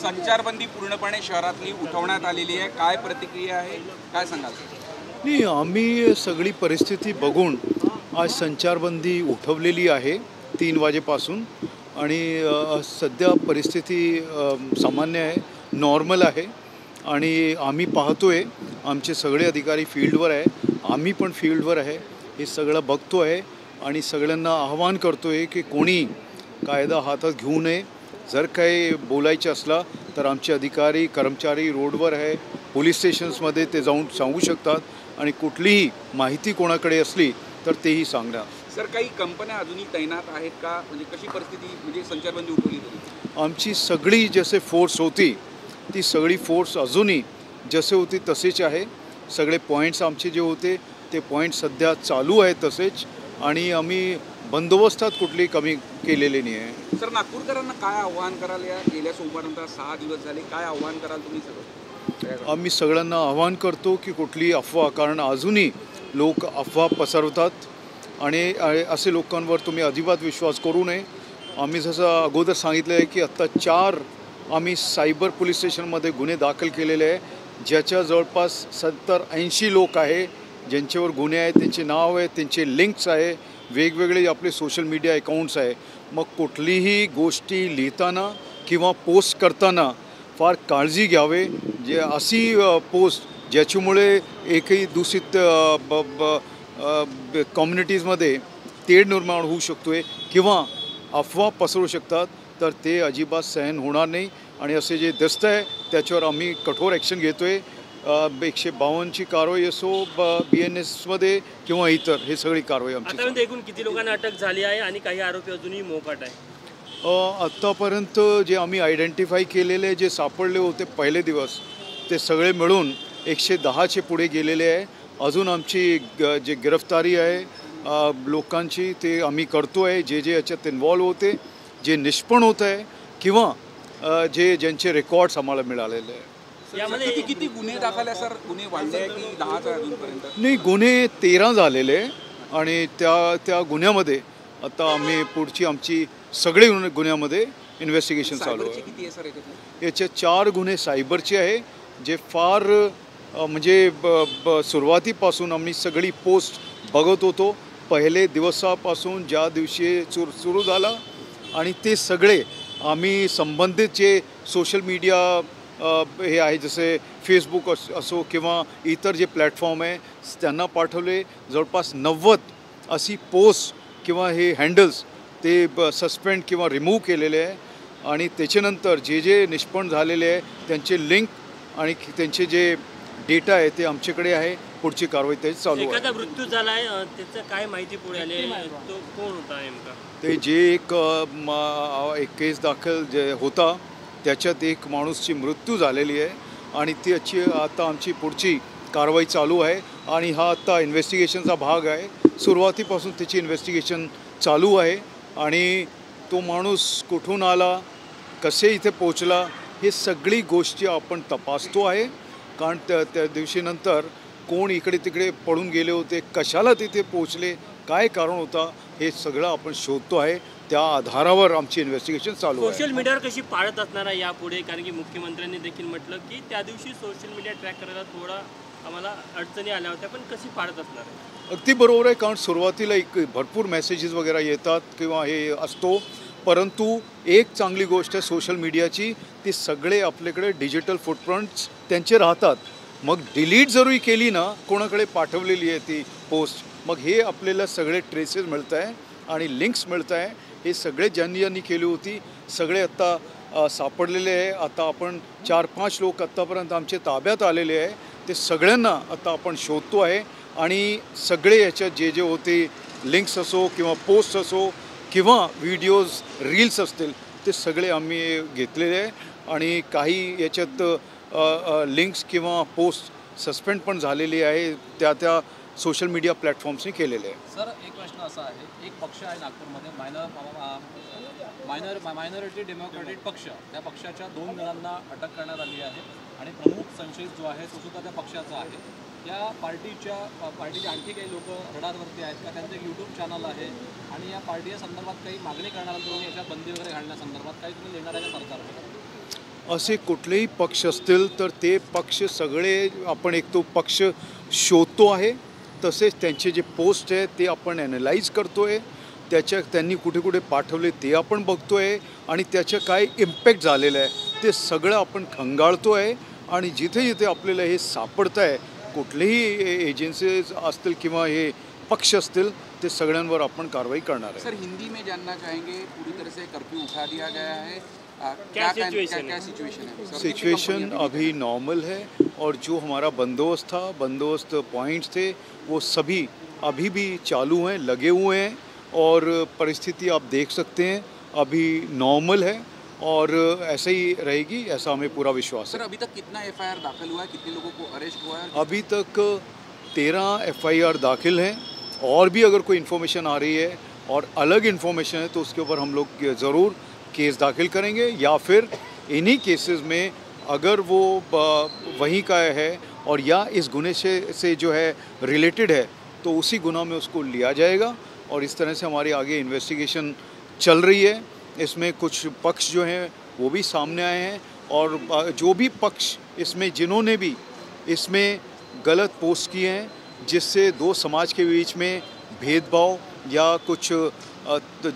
संचारबंदी पूर्णपणे शहरातली उठवण्यात आलेली आहे, काय प्रतिक्रिया आहे, काय सांगाल? नाही, आम्ही सगळी परिस्थिती बघून आज संचारबंदी उठवलेली आहे 3 वाजेपासून आणि सध्या परिस्थिती सामान्य आहे, नॉर्मल आहे आणि आम्ही पाहतोय आमचे सगळे अधिकारी फील्डवर आहे, आम्ही पण फील्डवर आहे, हे सगळं बघतो आहे आणि सगळ्यांना आवाहन करतो आहे की कोणी कायदा हातात घेऊ नये. जर काही बोलायचं असला तर आमचे अधिकारी कर्मचारी रोडवर आहे, पोलीस स्टेशन्समध्ये ते जाऊन सांगू शकतात आणि कुठलीही माहिती कोणाकडे असली तर तेही सांगणार. सर, काही कंपन्या अजूनही तैनात आहेत का? म्हणजे कशी परिस्थिती, म्हणजे संचारबंदी उठवली तरी? आमची सगळी जसे फोर्स होती ती सगळी फोर्स अजूनही जसे होती तसेच आहे. सगळे पॉईंट्स आमचे जे होते ते पॉईंट सध्या चालू आहेत तसेच आणि आम्ही बंदोबस्तात कुठली कमी केलेली नाही आहे. सर, नागपूरकरांना काय आव्हान कराल? या गेल्या सोमवारनंतर 6 दिवस झाले, काय आव्हान कराल तुम्ही सगळं? आम्ही सगळ्यांना आव्हान करतो की कुठली अफवा, कारण अजूनही लोक अफवा पसरवतात आणि असे लोकांवर तुम्ही अजिबात विश्वास करू नये. आम्ही जसं अगोदर सांगितलं आहे की आत्ता 4 आम्ही सायबर पोलीस स्टेशनमध्ये गुन्हे दाखल केलेले आहे, ज्याच्या जवळपास 70-80 लोक आहे ज्यांच्यावर गुन्हे आहेत, त्यांचे नाव आहे, त्यांचे लिंक्स आहे, वेगवेगळे आपले सोशल मीडिया अकाउंट्स आहे. मग कुठलीही गोष्टी लिहिताना किंवा पोस्ट करताना फार काळजी घ्यावे. जे अशी पोस्ट ज्याच्यामुळे एकही दूषित कम्युनिटीजमध्ये तेढ निर्माण होऊ शकतो आहे किंवा अफवा पसरू शकतात, तर ते अजिबात सहन होणार नाही आणि असे जे दिसतं आहे त्याच्यावर आम्ही कठोर ॲक्शन घेतो आहे. 152ची कारवाई असो BNSमध्ये किंवा इतर, हे सगळी कारवाई आमची. आतापर्यंत एकूण किती लोकांना अटक झाली आहे आणि काही आरोपी अजूनही मोकाट आहे? आत्तापर्यंत जे आम्ही आयडेंटिफाय केलेले जे सापडले होते पहिले दिवस ते सगळे मिळून 110चे पुढे गेलेले आहे. अजून आमची जे गिरफ्तारी आहे लोकांची ते आम्ही करतो आहे, जे याच्यात इन्व्हॉल्व होते, जे निष्पण होत आहे किंवा ज्यांचे रेकॉर्ड्स आम्हाला मिळालेले आहे. यामध्ये किती गुन्हे दाखल आहे सर? गुन्हे वाढले आहे की 10च आहे अजूनपर्यंत? नाही, गुन्हे 13 झालेले आणि त्या गुन्ह्यामध्ये आता आम्ही पुढची आमची सगळे गुन्ह्यामध्ये इन्व्हेस्टिगेशन चालू आहे. किती आहे सर याचे 4 गुन्हे सायबरचे आहे, जे फार म्हणजे सुरुवातीपासून आम्ही सगळी पोस्ट बघत होतो पहिले दिवसापासून, ज्या दिवशी सुरू झाला आणि ते सगळे आम्ही संबंधित जे सोशल मीडिया हे आहे जसे फेसबुक असो किंवा इतर जे प्लॅटफॉर्म आहे त्यांना पाठवले. जवळपास 90 अशी पोस्ट किंवा हे हँडल्स ते सस्पेंड किंवा रिमूव्ह केलेले आहे आणि त्याच्यानंतर जे निष्पन्न झालेले आहे त्यांचे लिंक आणि त्यांचे जे डेटा आहे ते आमच्याकडे आहे. पुढची कारवाई त्याची चालू आहे. एखादा मृत्यू झाला आहे, त्याचं काय माहिती पुढे आली? तो कोण होता नेमका? ते जे एक केस दाखल जे होता त्याच्यात एक माणूसची मृत्यू झालेली आहे आणि त्याची आता आमची पुढची कारवाई चालू आहे आणि हा आता इन्व्हेस्टिगेशनचा भाग आहे. सुरुवातीपासून त्याची इन्व्हेस्टिगेशन चालू आहे आणि तो माणूस कुठून आला, कसे इथे पोचला, हे सगळी गोष्टी आपण तपासतो आहे. कारण त्या दिवशीनंतर कोण इकडे तिकडे पडून गेले होते, कशाला तिथे पोचले, काय कारण होता, हे सगळं आपण शोधतो आहे. त्या आधारावर आमची इन्व्हेस्टिगेशन चालू आहे. सोशल मीडियावर कशी पाळत असणार आहे यापुढे? कारण की मुख्यमंत्र्यांनी देखील म्हटलं की त्या दिवशी सोशल मीडिया ट्रॅक करायला थोडा आम्हाला अडचणी आल्या होत्या, पण कशी पाळत असणार आहे? अगदी बरोबर आहे, कारण सुरुवातीला भरपूर मेसेजेस वगैरे येतात किंवा हे असतो, परंतु एक चांगली गोष्ट आहे सोशल मीडियाची, ती सगळे आपल्याकडे डिजिटल फुटप्रिंट्स त्यांचे राहतात. मग डिलीट जरूर केली ना, कोणाकडे पाठवलेली आहे ती पोस्ट, मग हे आपल्याला सगळे ट्रेसेस मिळत आहे आणि लिंक्स मिळत आहे. हे सगळे ज्यांनी केली होती सगळे आत्ता सापडलेले आहे. आता आपण 4-5 लोक आत्तापर्यंत आमच्या ताब्यात आलेले आहे. ते सगळ्यांना आता आपण शोधतो आहे आणि सगळे याच्यात जे होते लिंक्स असो किंवा पोस्ट असो किंवा व्हिडिओज रील्स असतील ते सगळे आम्ही घेतलेले आहे आणि काही याच्यात लिंक्स किंवा पोस्ट सस्पेंड पण झालेली आहे, त्या सोशल मीडिया प्लॅटफॉर्म्सने केलेले आहे. सर, एक प्रश्न असा आहे, एक पक्ष आहे नागपूरमध्ये मायनॉरिटी डेमोक्रॅटिक पक्ष, त्या पक्षाच्या 2 जणांना अटक करण्यात आली आहे आणि प्रमुख संशयित जो आहे तो सुद्धा त्या पक्षाचा आहे. त्या पार्टीचे आणखी काही लोक रडारवरती आहेत का? त्यांचं एक यूट्यूब चॅनल आहे आणि या पार्टीच्या संदर्भात काही मागणी करणार तुम्ही, याच्या बंदी वगैरे घालण्यासंदर्भात काही तुम्ही देणार आहे का सरकारला? असे कुठलेही पक्ष असतील तर ते पक्ष सगळे आपण एक तो पक्ष शोधतो आहे, तसेच त्यांचे जे पोस्ट आहे ते आपण ॲनलाईज करतो आहे, त्यांनी कुठे कुठे पाठवले ते आपण बघतो आहे आणि त्याचं काय इम्पॅक्ट झालेलं आहे ते सगळं आपण खंगाळतो आहे आणि जिथे जिथे आपल्याला हे सापडतं आहे कुठलेही एजन्सीज असतील किंवा हे पक्ष असतील ते सगळ्यांवर आपण कारवाई करणार आहे. सर हिंदी में जानना चाहेंगे, पूरी तरह से कर्फ्यू उठा दिया गया है, क्या सिचुएशन क्या सिचुएशन है सर? सिचुएशन अभी नॉर्मल है और जो हमारा बंदोबस्त था, बंदोबस्त पॉइंट्स थे वो सभी अभी भी चालू हैं, लगे हुए हैं और परिस्थिति आप देख सकते हैं अभी नॉर्मल है और ऐसे ही रहेगी, ऐसा हमें पूरा विश्वास है. सर अभी तक कितना एफआईआर दाखिल हुआ है, कितने लोगों को अरेस्ट हुआ है? अभी तक 13 एफआईआर दाखिल हैं और भी अगर कोई इन्फॉर्मेशन आ रही है और अलग इन्फॉर्मेशन है तो उसके ऊपर हम लोग ज़रूर केस दाखिल करेंगे या फिर इन्हीं केसेस में अगर वो वहीं का है और या इस गुने से जो है रिलेटेड है तो उसी गुनाह में उसको लिया जाएगा और इस तरह से हमारी आगे इन्वेस्टिगेशन चल रही है. इसमें कुछ पक्ष जो हैं वो भी सामने आए हैं और जो भी पक्ष इसमें जिन्होंने भी इसमें गलत पोस्ट किए हैं जिससे दो समाज के बीच में भेदभाव या कुछ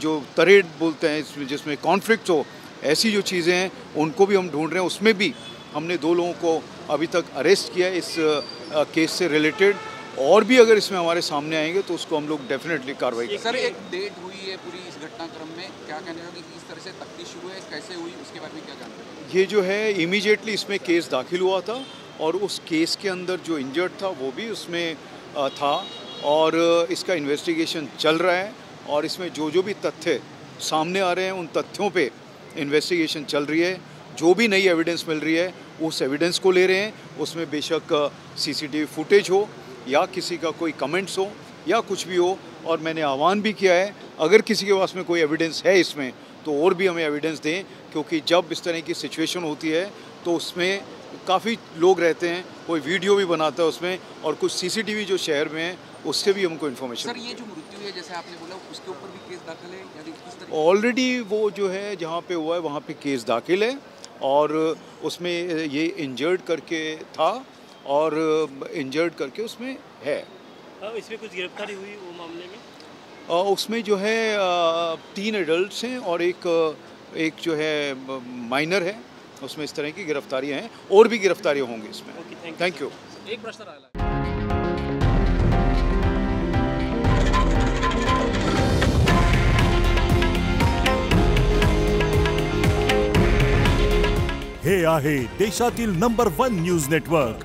जो तरेड़ बोलते हैं इसमें जिसमें कॉन्फ्लिक्ट हो, ऐसी जो चीज़ें हैं उनको भी हम ढूंढ रहे हैं. उसमें भी हमने 2 लोगों को अभी तक अरेस्ट किया है इस केस से रिलेटेड और भी अगर इसमें हमारे सामने आएंगे तो उसको हम लोग डेफिनेटली कार्रवाई करेंगे. सर एक डेट हुई है पूरी इस घटनाक्रम में, क्या कहने होगी कि इस तरह से तफ्तीश शुरू है, कैसे हुई उसके बारे में क्या जानकारी? ये जो है इमीडिएटली इसमें केस दाखिल हुआ था और उस केस के अंदर जो इंजर्ड था वो भी उसमें था और इसका इन्वेस्टिगेशन चल रहा है और इसमें जो भी तथ्य सामने आ रहे हैं उन तथ्यों पे इन्वेस्टिगेशन चल रही है. जो भी नई एविडेंस मिल रही है उस एविडेंस को ले रहे हैं. उसमें बेशक सीसीटीवी फुटेज हो या किसी का कोई कमेंट्स हो या कुछ भी हो और मैंने आह्वान भी किया है अगर किसी के पास में कोई एविडेंस है इसमें तो और भी हमें एविडेंस दें क्योंकि जब इस तरह की सिचुएशन होती है तो उसमें काफ़ी लोग रहते हैं, कोई वीडियो भी बनाता है उसमें और कुछ सीसीटीवी जो शहर में है उससे भी हमको इन्फॉर्मेशन. सर ये जो मृत्यु है जैसे आपने बोला उसके ऊपर भी केस दाखिल है या किस तरह? ऑलरेडी वो जो है जहाँ पे हुआ है वहाँ पे केस दाखिल है और उसमें ये इंजर्ड करके था और इंजर्ड करके उसमें है. इसमें कुछ गिरफ्तारी हुई वो मामले में? उसमें जो है 3 एडल्ट्स हैं और एक जो है माइनर है. उसमें इस तरह की गिरफ्तारियां हैं और भी गिरफ्तारियां होंगी इसमें. Thank you. एक प्रश्न राहिला. हे आहे देशातील नंबर 1 न्यूज नेटवर्क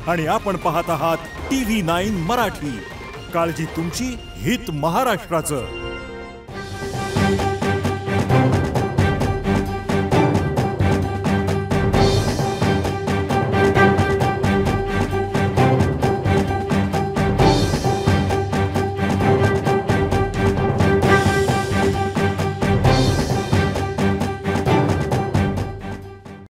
आणि आपण पाहत आहात TV9 मराठी. काळजी तुमची, हित महाराष्ट्राचं.